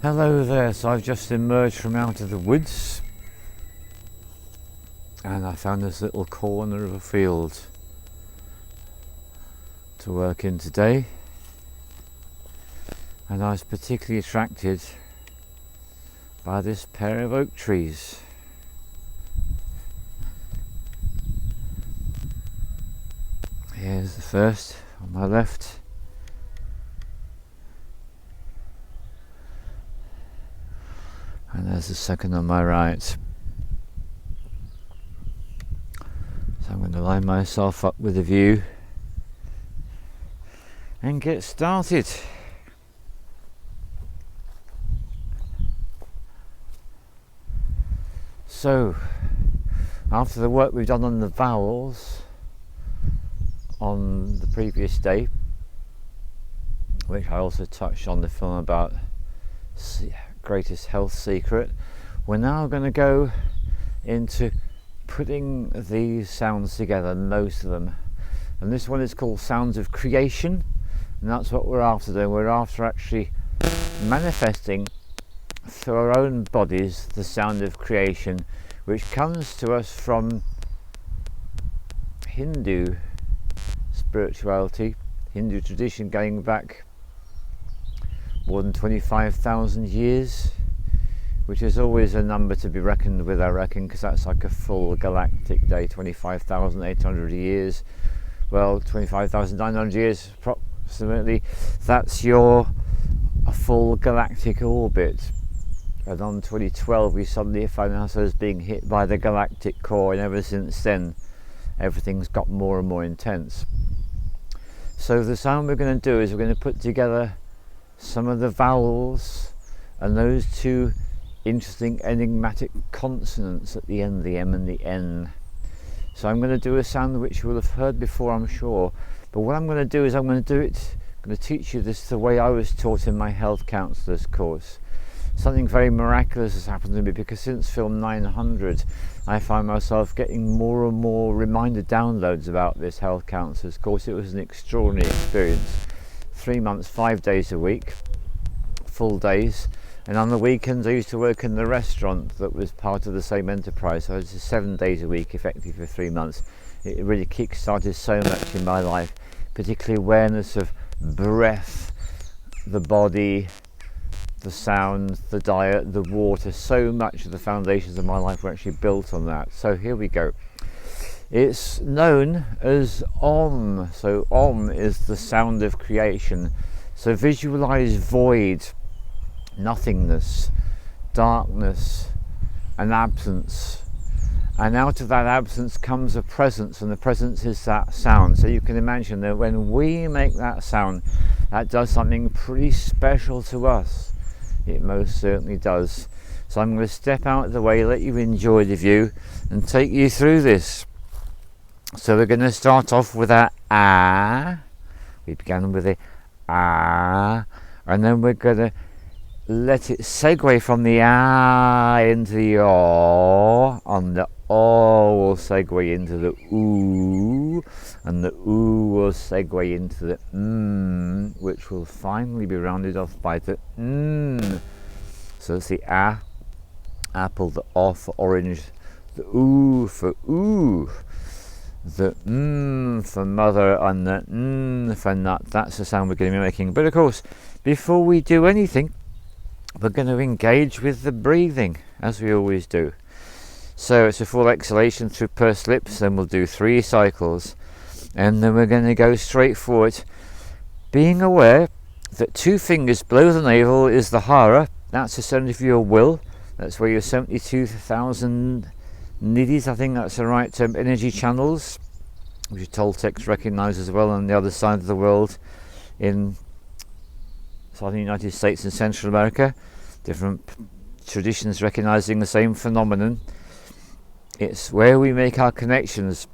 Hello there, so I've just emerged from out of the woods and I found this little corner of a field to work in today, and I was particularly attracted by this pair of oak trees. Here's the first on my left, and there's the second on my right. So I'm going to line myself up with a view and get started. So, after the work we've done on the vowels on the previous day, which I also touched on the film about greatest health secret, we're now going to go into putting these sounds together, most of them, and this one is called Sounds of Creation, and that's what we're after doing. We're after actually manifesting through our own bodies the sound of creation, which comes to us from Hindu spirituality, Hindu tradition, going back more than 25,000 years, which is always a number to be reckoned with, I reckon, because that's like a full galactic day. 25,800 years, well, 25,900 years approximately, that's a full galactic orbit. And on 2012 we suddenly found ourselves being hit by the galactic core, and ever since then everything's got more and more intense. So the sound we're going to do is we're going to put together some of the vowels and those two interesting enigmatic consonants at the end, the M and the N. So I'm going to do a sound which you will have heard before, I'm sure, but what I'm going to do is I'm going to teach you this the way I was taught in my health counsellor's course. Something very miraculous has happened to me, because since film 900 I find myself getting more and more reminder downloads about this health counsellor's course. It was an extraordinary experience. 3 months, 5 days a week, full days, and on the weekends I used to work in the restaurant that was part of the same enterprise, so it was 7 days a week effectively for 3 months. It really kick-started so much in my life, particularly awareness of breath, the body, the sound, the diet, the water. So much of the foundations of my life were actually built on that. So here we go. It's known as Om. So Om is the sound of creation. So visualize void, nothingness, darkness, and absence. And out of that absence comes a presence, and the presence is that sound. So you can imagine that when we make that sound, that does something pretty special to us. It most certainly does. So I'm going to step out of the way, let you enjoy the view, and take you through this. So we're going to start off with a ah. We began with a ah, and then we're going to let it segue from the ah into the oh, and the oh will segue into the ooh, and the ooh will segue into the which will finally be rounded off by the So it's the ah, apple, the oh for orange, the ooh for ooh, the for mother, and the for nut. That's the sound we're going to be making. But of course, before we do anything, we're going to engage with the breathing, as we always do. So it's a full exhalation through pursed lips, then we'll do 3 cycles, and then we're going to go straight forward, being aware that 2 fingers below the navel is the hara. That's the center of your will. That's where your 72,000 nidis, I think that's the right term, energy channels, which Toltecs recognize as well on the other side of the world, in southern United States and Central America. Different traditions recognizing the same phenomenon. It's where we make our connections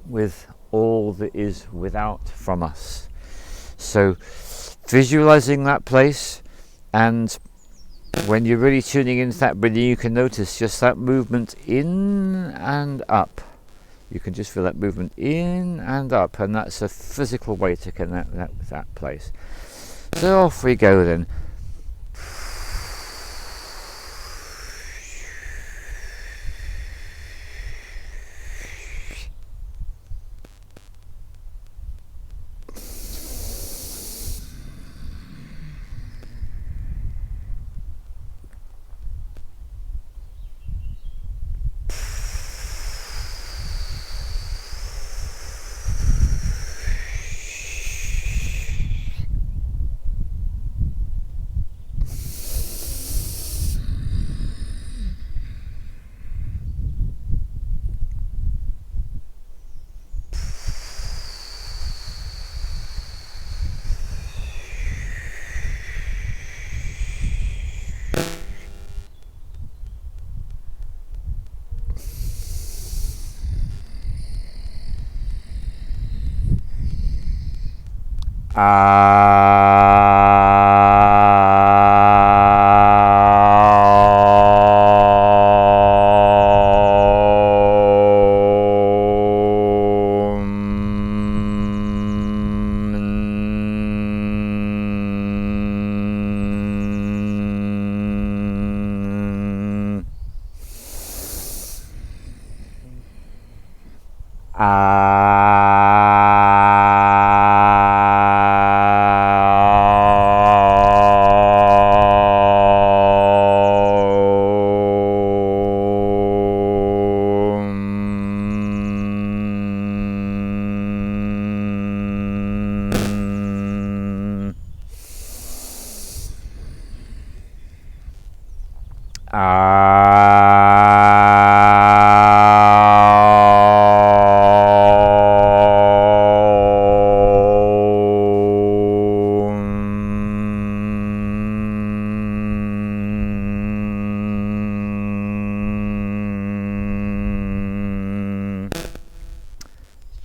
with all that is without from us. So visualizing that place, and when you're really tuning into that breathing, you can notice just that movement in and up. You can just feel that movement in and up, and that's a physical way to connect that with that place. So off we go then.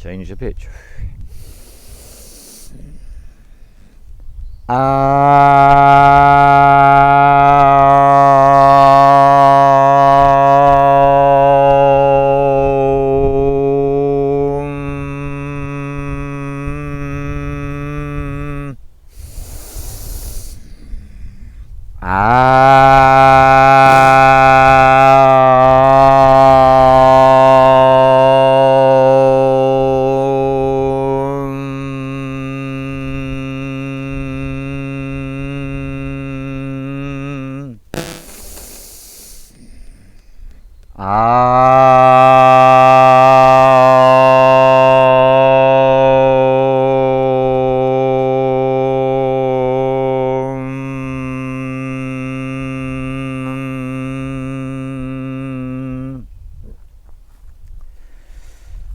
Change the pitch.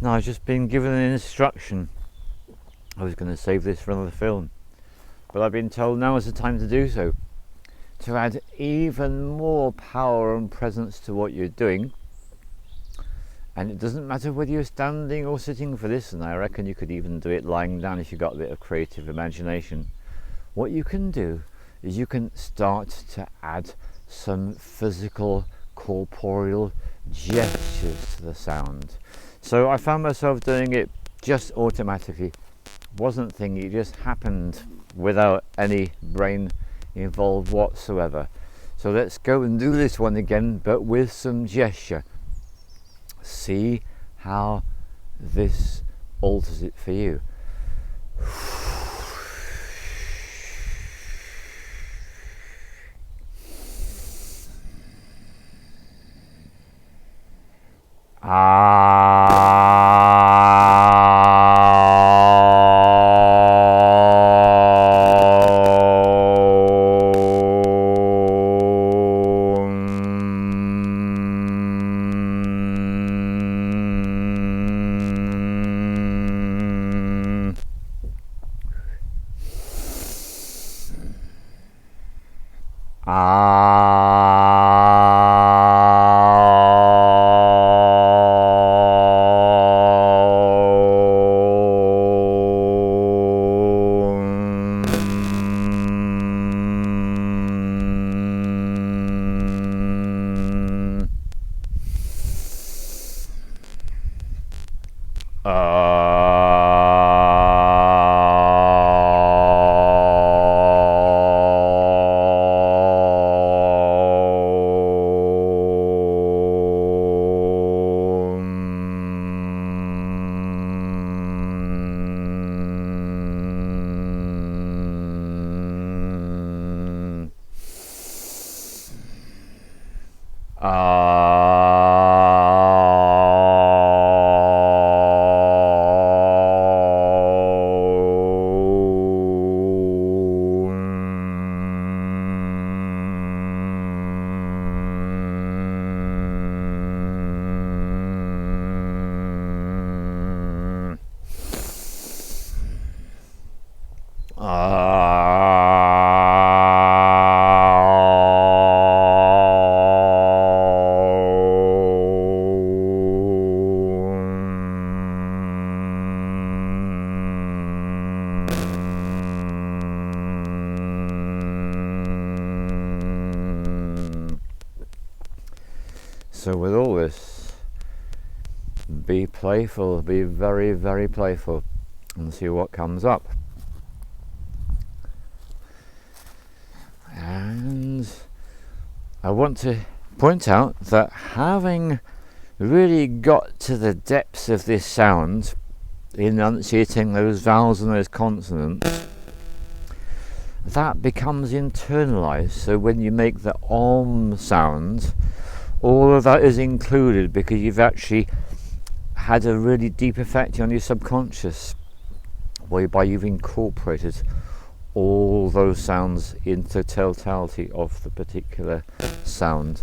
Now, I've just been given an instruction. I was going to save this for another film, but I've been told now is the time to do so, to add even more power and presence to what you're doing. And it doesn't matter whether you're standing or sitting for this, and I reckon you could even do it lying down if you've got a bit of creative imagination. What you can do is you can start to add some physical, corporeal gestures to the sound. So I found myself doing it just automatically. Wasn't thinking, it just happened without any brain involved whatsoever. So let's go and do this one again, but with some gesture. See how this alters it for you. So with all this, be playful, be very, very playful, and see what comes up. And I want to point out that having really got to the depths of this sound, enunciating those vowels and those consonants, that becomes internalized. So when you make the om sound, all of that is included because you've actually had a really deep effect on your subconscious, whereby you've incorporated all those sounds into totality of the particular sound.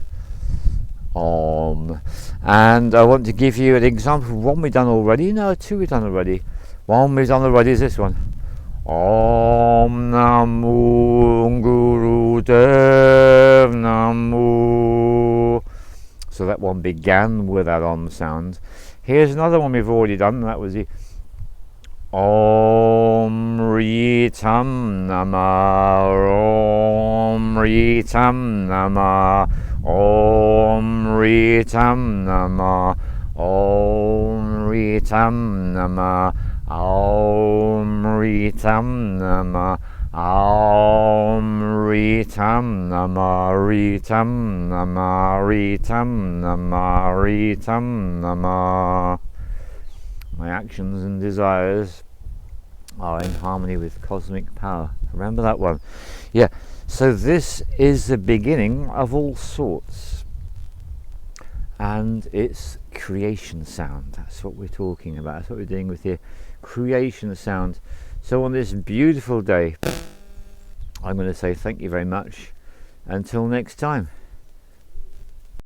Om. And I want to give you an example of one we've done already. No, two we've done already. One we've done already is this one. Om Namo Guru Dev Namo. So that one began with that Om sound. Here's another one we've already done. That was the Om Ritam Nama. Om Ritam Nama. Om Ritam Nama. Om Ritam Nama. Om Ritam Nama. Om Ritam Nama. Ritam Nama. Ritam Nama. Ritam Nama. My actions and desires are in harmony with cosmic power. Remember that one? Yeah. So this is the beginning of all sorts, and it's creation sound. That's what we're talking about. That's what we're doing with here, creation sound. So on this beautiful day, I'm going to say thank you very much. Until next time.